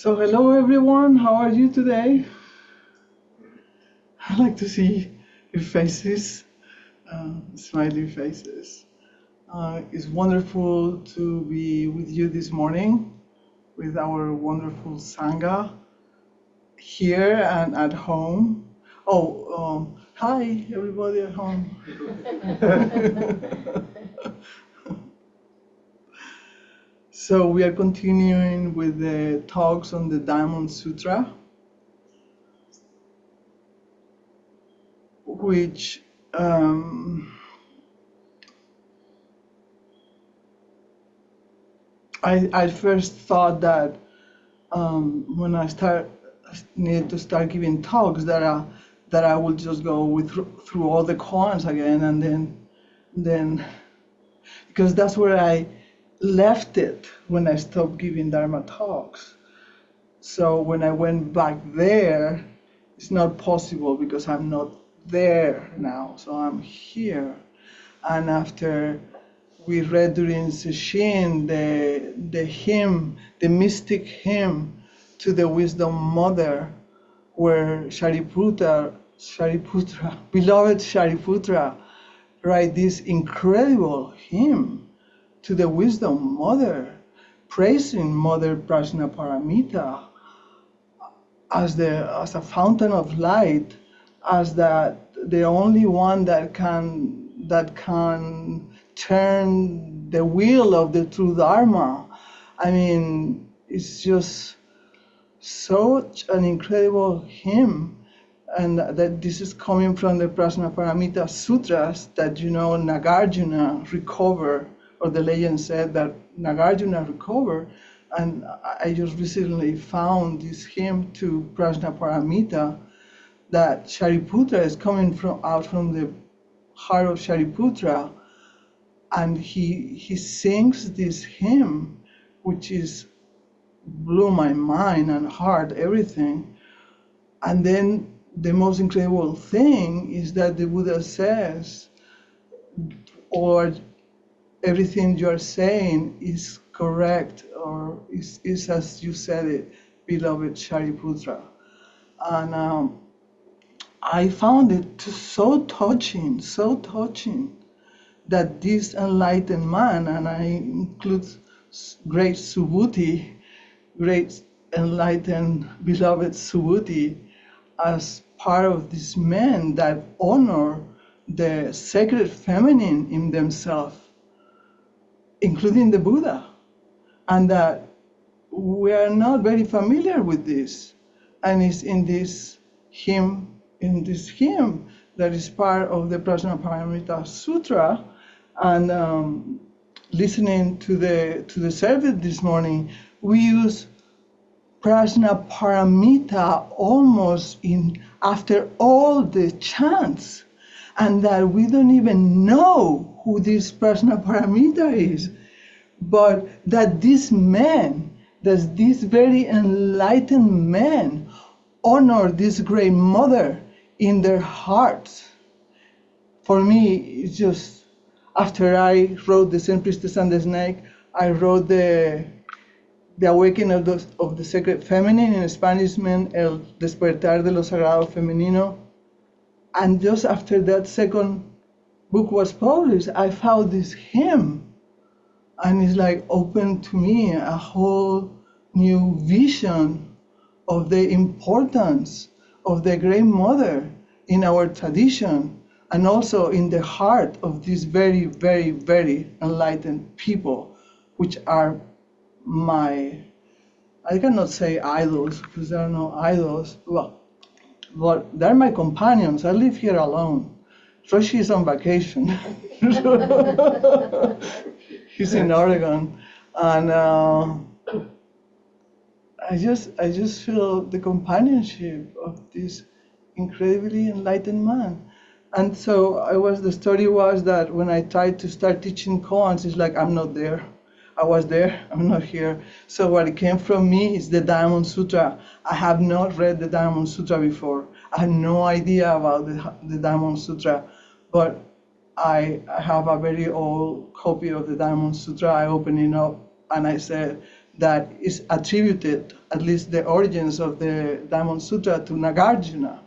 So hello everyone, how are you today? I like to see your faces, smiley faces. It's wonderful to be with you this morning with our wonderful Sangha here and at home. Hi everybody at home. So we are continuing with the talks on the Diamond Sutra, which I first thought that when I needed to start giving talks that I would just go through all the koans again and then because that's where I left it when I stopped giving Dharma talks. So when I went back there, it's not possible because I'm not there now. So I'm here, and after we read during Sesshin the hymn, the mystic hymn to the Wisdom Mother, where Shariputra, beloved Shariputra, write this incredible hymn to the Wisdom Mother, praising Mother Prajnaparamita as a fountain of light, as the only one that can turn the wheel of the true Dharma. I mean, it's just such an incredible hymn, and that this is coming from the Prajnaparamita Sutras that Nagarjuna recovered, or the legend said that Nagarjuna recovered. And I just recently found this hymn to Prajnaparamita that Shariputra is coming out from the heart of Shariputra, and he sings this hymn, which blew my mind and heart, everything. And then the most incredible thing is that the Buddha says, or everything you are saying is correct, or is as you said it, beloved Shariputra. And I found it so touching, that this enlightened man, and I include great Subhuti, great enlightened beloved Subhuti, as part of these men that honor the sacred feminine in themselves, including the Buddha, and that we are not very familiar with this. And it's in this hymn that is part of the Prajnaparamita Sutra. And listening to the service this morning, we use Prajnaparamita almost after all the chants, and that we don't even know who this Prajnaparamita is, but that these very enlightened men, honor this great mother in their hearts. For me, it's just, after I wrote The Zen Priestess and the Snake, I wrote the Awakening of the Sacred Feminine, in Spanish meant El Despertar de lo Sagrado Femenino. And just after that second book was published, I found this hymn, and it's like opened to me a whole new vision of the importance of the Great Mother in our tradition, and also in the heart of these very, very, very enlightened people, which are I cannot say idols, because there are no idols, but they're my companions. I live here alone. Roshi is on vacation. He's in Oregon, and I just feel the companionship of this incredibly enlightened man. And so the story was that when I tried to start teaching koans, it's like, I'm not there. I was there, I'm not here. So what came from me is the Diamond Sutra. I have not read the Diamond Sutra before. I had no idea about the Diamond Sutra, but I have a very old copy of the Diamond Sutra. I opened it up and I said, that is attributed, at least the origins of the Diamond Sutra, to Nagarjuna,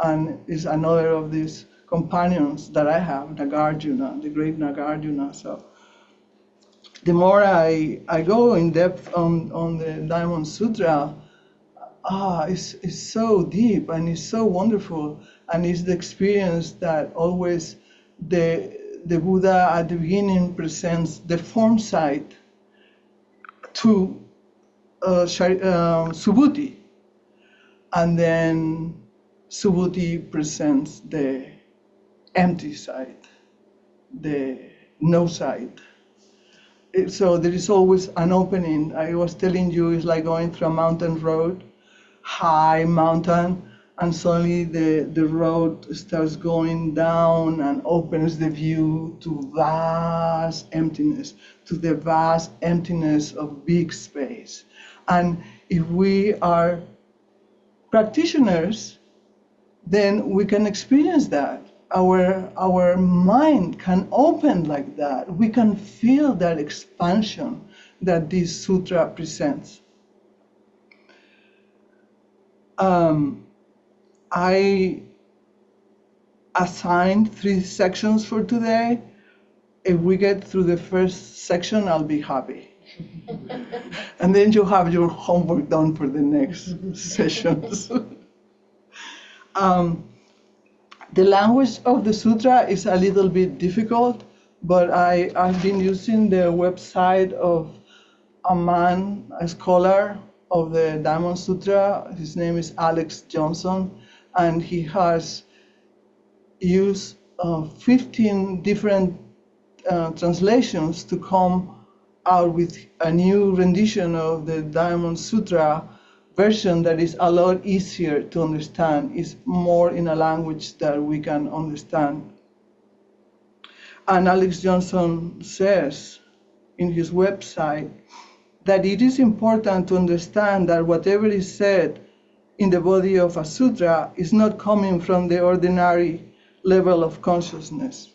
and is another of these companions that I have, Nagarjuna, the great Nagarjuna. So the more I go in depth on the Diamond Sutra, it's so deep and it's so wonderful, and it's the experience that always the Buddha at the beginning presents the form side to Subhuti, and then Subhuti presents the empty side, the no side. So there is always an opening. I was telling you, it's like going through a mountain road, high mountain, and suddenly the road starts going down and opens the view to vast emptiness, to the vast emptiness of big space. And if we are practitioners, then we can experience that. Our mind can open like that. We can feel that expansion that this sutra presents. I assigned 3 sections for today. If we get through the first section, I'll be happy. And then you have your homework done for the next sessions. The language of the sutra is a little bit difficult, but I've been using the website of a man, a scholar of the Diamond Sutra. His name is Alex Johnson, and he has used 15 different translations to come out with a new rendition of the Diamond Sutra version that is a lot easier to understand. It's more in a language that we can understand. And Alex Johnson says in his website that it is important to understand that whatever is said in the body of a sutra is not coming from the ordinary level of consciousness.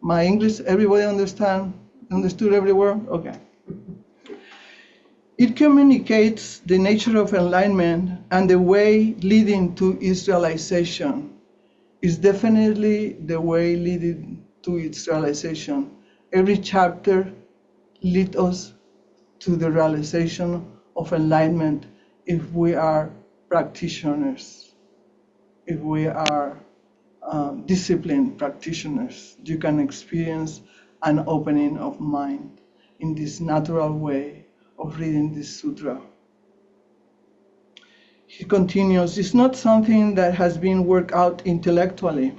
My English, everybody understood every word? Okay. It communicates the nature of enlightenment and the way leading to its realization. Is definitely the way leading to its realization. Every chapter leads us to the realization of enlightenment if we are practitioners, if we are disciplined practitioners. You can experience an opening of mind in this natural way of reading this sutra. He continues, it's not something that has been worked out intellectually.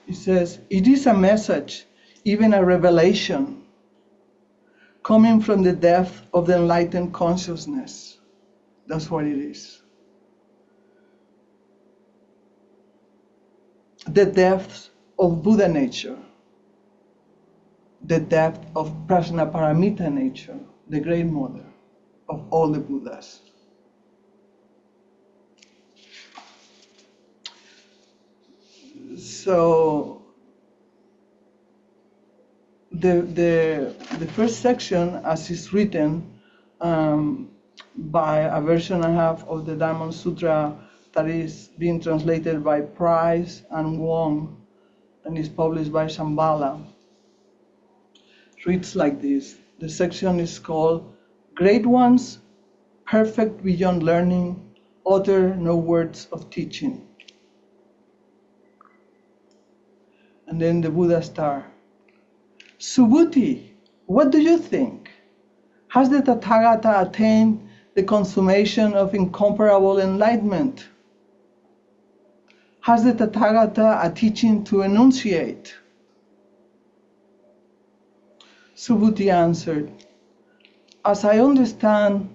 He says, it is a message, even a revelation, coming from the depth of the enlightened consciousness. That's what it is. The depth of Buddha nature, the depth of Prajnaparamita nature, the great mother of all the Buddhas. So the first section, as is written by a version I have of the Diamond Sutra that is being translated by Price and Wong and is published by Shambhala, reads like this. The section is called Great Ones, Perfect Beyond Learning, Utter No Words of Teaching. And then the Buddha star. Subhuti, what do you think? Has the Tathagata attained the consummation of incomparable enlightenment? Has the Tathagata a teaching to enunciate? Subhuti answered, as I understand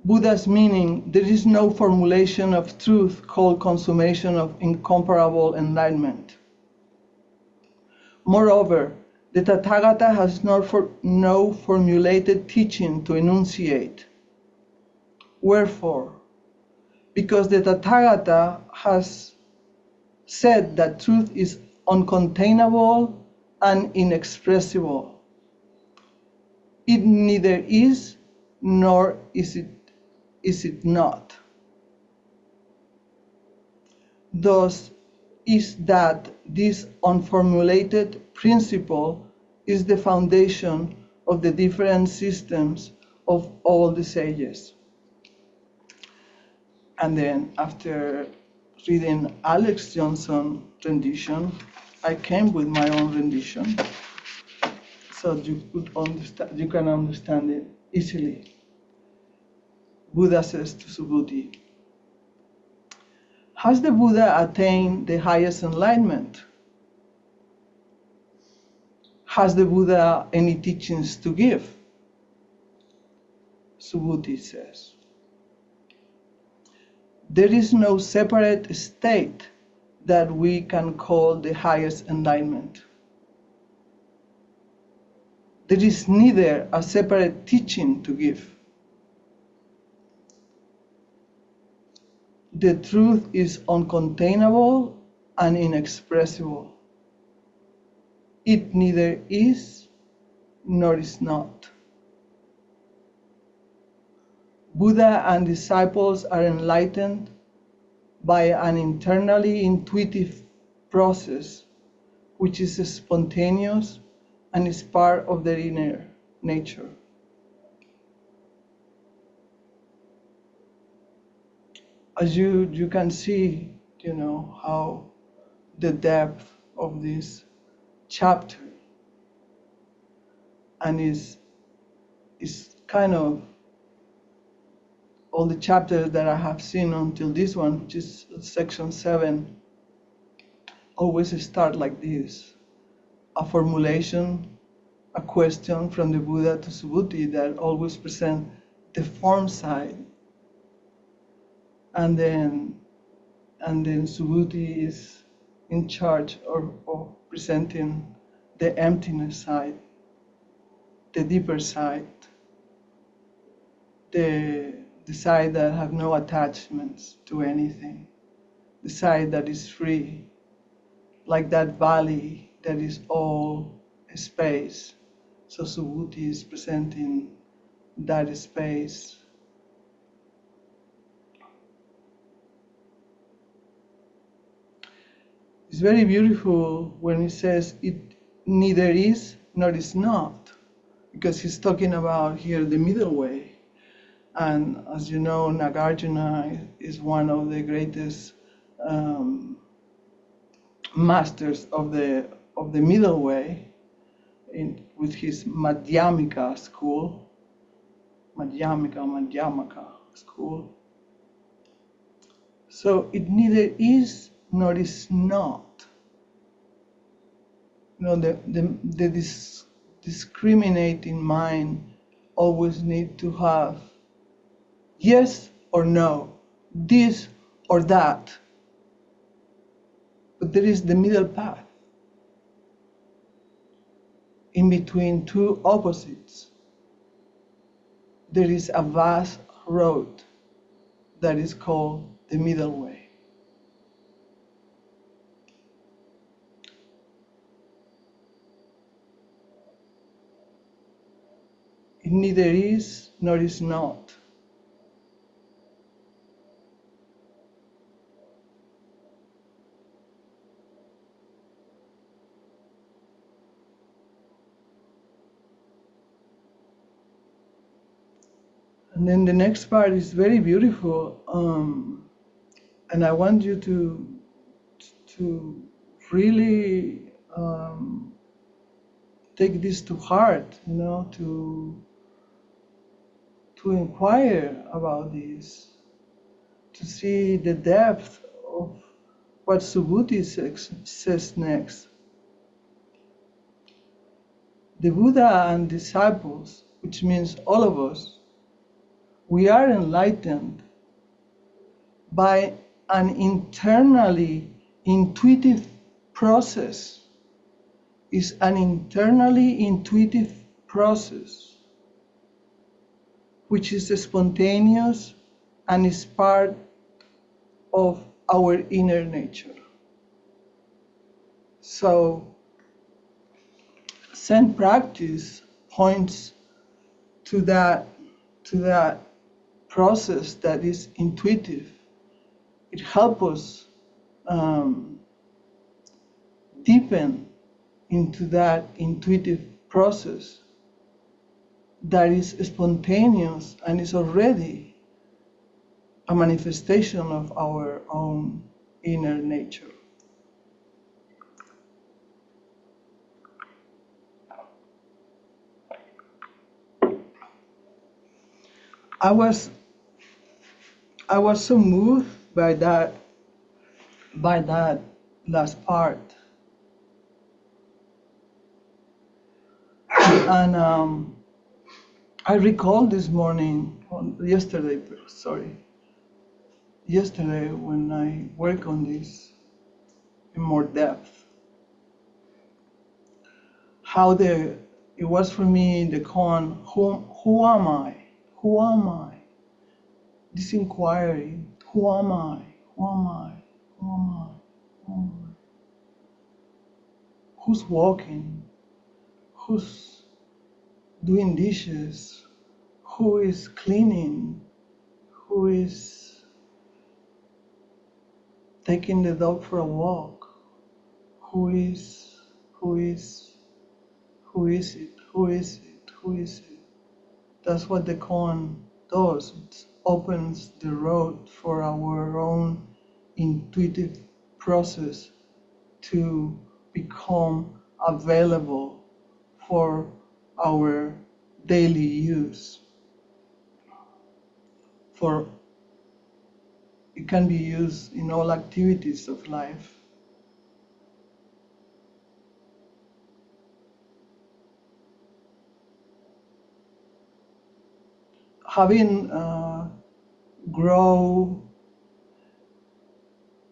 Buddha's meaning, there is no formulation of truth called consummation of incomparable enlightenment. Moreover, the Tathagata has no formulated teaching to enunciate. Wherefore, because the Tathagata has said that truth is uncontainable and inexpressible, It neither is nor is it not. Thus is that this unformulated principle is the foundation of the different systems of all the sages. And then after reading Alex Johnson's rendition, I came with my own rendition so you can understand it easily. Buddha says to Subhuti, has the Buddha attained the highest enlightenment? Has the Buddha any teachings to give? Subhuti says, there is no separate state that we can call the highest enlightenment. There is neither a separate teaching to give. The truth is uncontainable and inexpressible. It neither is nor is not. Buddha and disciples are enlightened by an internally intuitive process which is spontaneous and is part of their inner nature. As you can see, how the depth of this chapter, and is kind of all the chapters that I have seen until this one, which is section 7, always start like this: a formulation, a question from the Buddha to Subhuti that always present the form side, and then Subhuti is in charge of presenting the emptiness side, the deeper side, the side that have no attachments to anything, the side that is free, like that valley that is all space. So Subhuti is presenting that space. It's very beautiful when he says it neither is nor is not, because he's talking about here the middle way. And as you know, Nagarjuna is one of the greatest masters of the middle way, with his Madhyamaka school, Madhyamaka school. So it neither is nor is not. The discriminating mind always need to have yes or no, this or that. But there is the middle path. In between two opposites, there is a vast road that is called the middle way. It neither is nor is not. And then the next part is very beautiful, and I want you to really take this to heart, to inquire about this, to see the depth of what Subhuti says next. The Buddha and disciples, which means all of us, we are enlightened by an internally intuitive process. It's an internally intuitive process which is spontaneous and is part of our inner nature. So Zen practice points to that process that is intuitive. It helps us deepen into that intuitive process that is spontaneous and is already a manifestation of our own inner nature. I was I was so moved by that last part, and I recalled this morning, yesterday when I work on this in more depth, how it was for me in the koan, who am I? Who am I? This inquiry, who am I? Who am I? Who am I? Who am I? Who's walking? Who's doing dishes? Who is cleaning? Who is taking the dog for a walk? Who is, who is, who is it? Who is it? Who is it? That's what the koan does. It opens the road for our own intuitive process to become available for our daily use. For it can be used in all activities of life. Having grow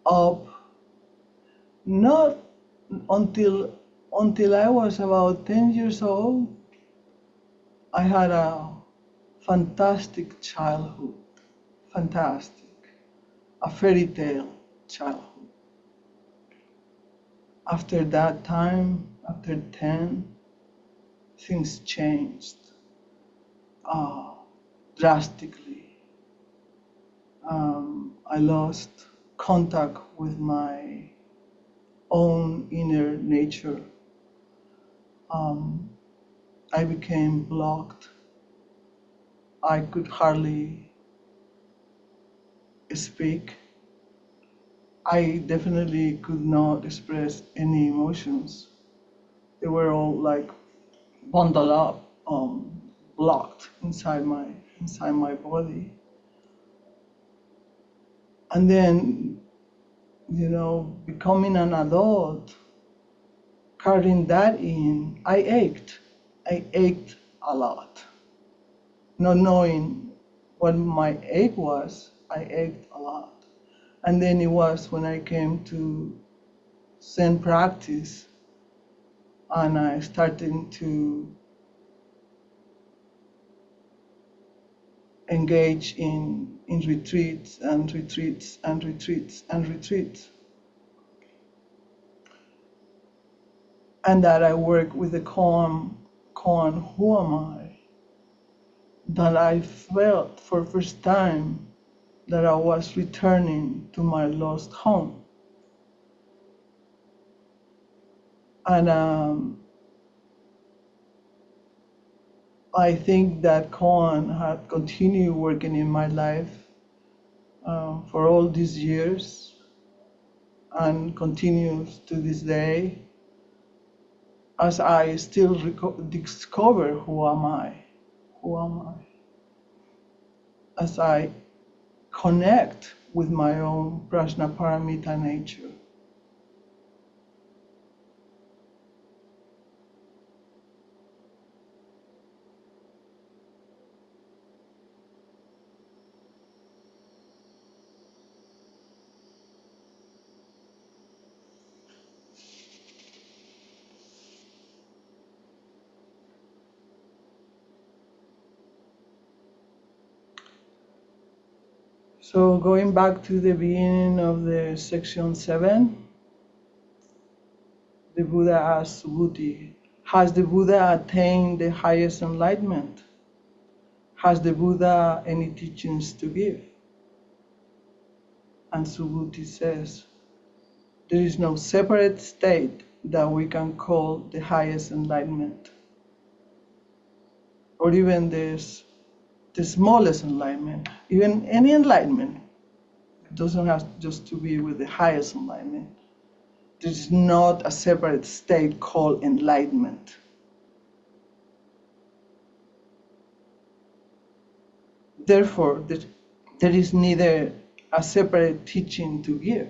up, not until I was about 10 years old, I had a fantastic childhood, fantastic, a fairy tale childhood. After that time, after 10, things changed drastically. I lost contact with my own inner nature. I became blocked. I could hardly speak. I definitely could not express any emotions. They were all like bundled up, blocked inside my body. And then, becoming an adult, carrying that in, I ached. I ached a lot. Not knowing what my ache was, I ached a lot. And then it was when I came to Zen practice and I started to engage in retreats and retreats and retreats and retreats. And that I work with the koan, who am I? That I felt for the first time that I was returning to my lost home. And I think that koan had continued working in my life for all these years and continues to this day as I still discover who am I, who am I, as I connect with my own Prajnaparamita nature. So going back to the beginning of the section 7, the Buddha asks Subhuti, has the Buddha attained the highest enlightenment? Has the Buddha any teachings to give? And Subhuti says, there is no separate state that we can call the highest enlightenment, or even the smallest enlightenment, even any enlightenment. It doesn't have just to be with the highest enlightenment. There's not a separate state called enlightenment. Therefore, there is neither a separate teaching to give.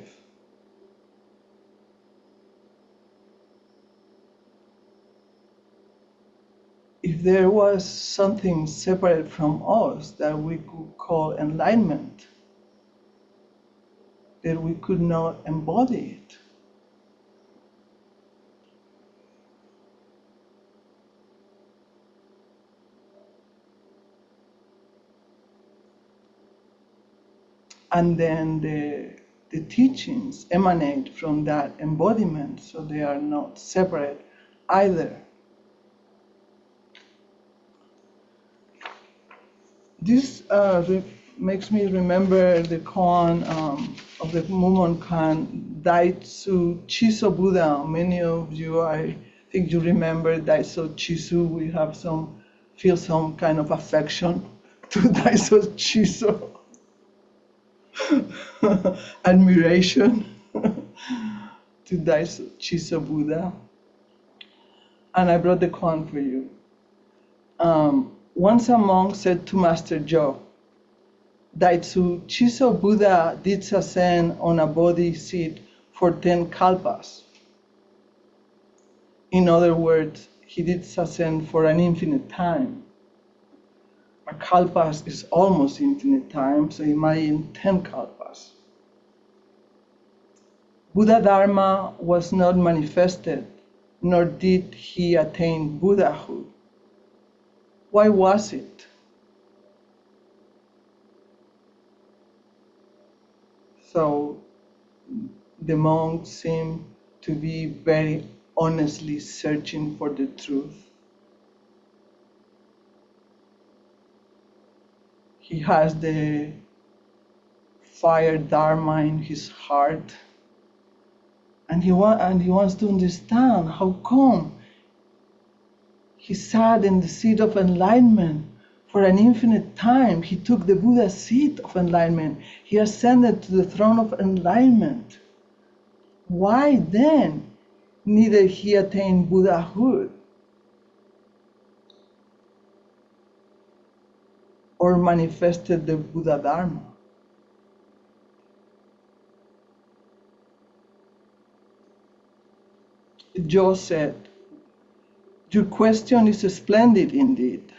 If there was something separate from us that we could call enlightenment, then we could not embody it. And then the teachings emanate from that embodiment, so they are not separate either. This makes me remember the koan of the Mumon Khan, Daitsu Chiso Buddha. Many of you, I think you remember Daiso Chiso. We have feel some kind of affection to Daiso Chiso. Admiration to Daiso Chiso Buddha. And I brought the koan for you. Once a monk said to Master Jo, Daitsu Chiso Buddha did sasen on a Bodhi seat for 10 kalpas. In other words, he did sasen for an infinite time. A kalpas is almost infinite time, so imagine 10 kalpas. Buddha Dharma was not manifested, nor did he attain Buddhahood. Why was it? So the monk seemed to be very honestly searching for the truth. He has the fire dharma in his heart, and he wants to understand how come he sat in the seat of enlightenment for an infinite time. He took the Buddha's seat of enlightenment. He ascended to the throne of enlightenment. Why then neither he attained Buddhahood or manifested the Buddha Dharma? Jo said, your question is splendid indeed.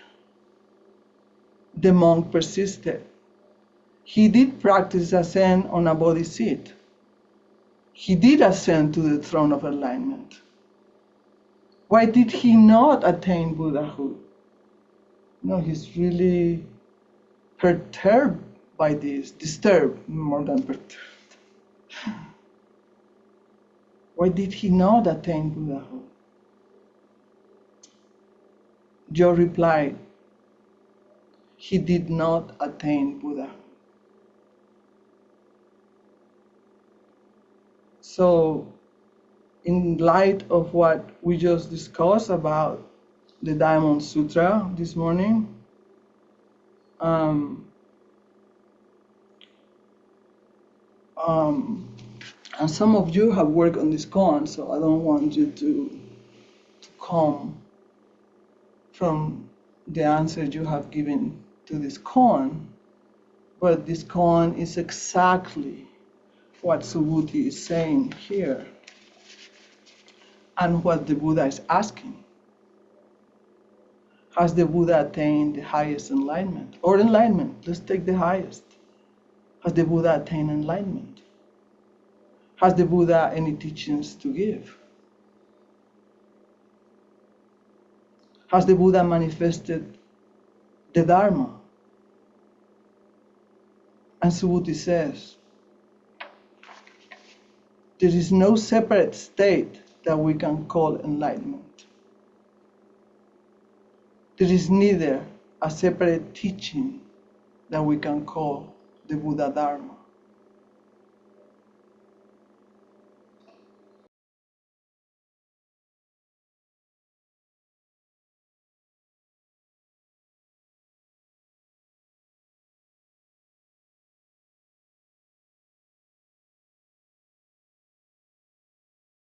The monk persisted. He did practice ascent on a Bodhi seat. He did ascend to the throne of enlightenment. Why did he not attain Buddhahood? No, he's really perturbed by this, disturbed more than perturbed. Why did he not attain Buddhahood? Jo replied, he did not attain Buddhahood. So, in light of what we just discussed about the Diamond Sutra this morning, and some of you have worked on this koan, so I don't want you to come from the answers you have given to this koan, but this koan is exactly what Subhuti is saying here and what the Buddha is asking. Has the Buddha attained the highest enlightenment? Or enlightenment, let's take the highest. Has the Buddha attained enlightenment? Has the Buddha any teachings to give? Has the Buddha manifested the Dharma? And Subhuti says, there is no separate state that we can call enlightenment. There is neither a separate teaching that we can call the Buddha Dharma.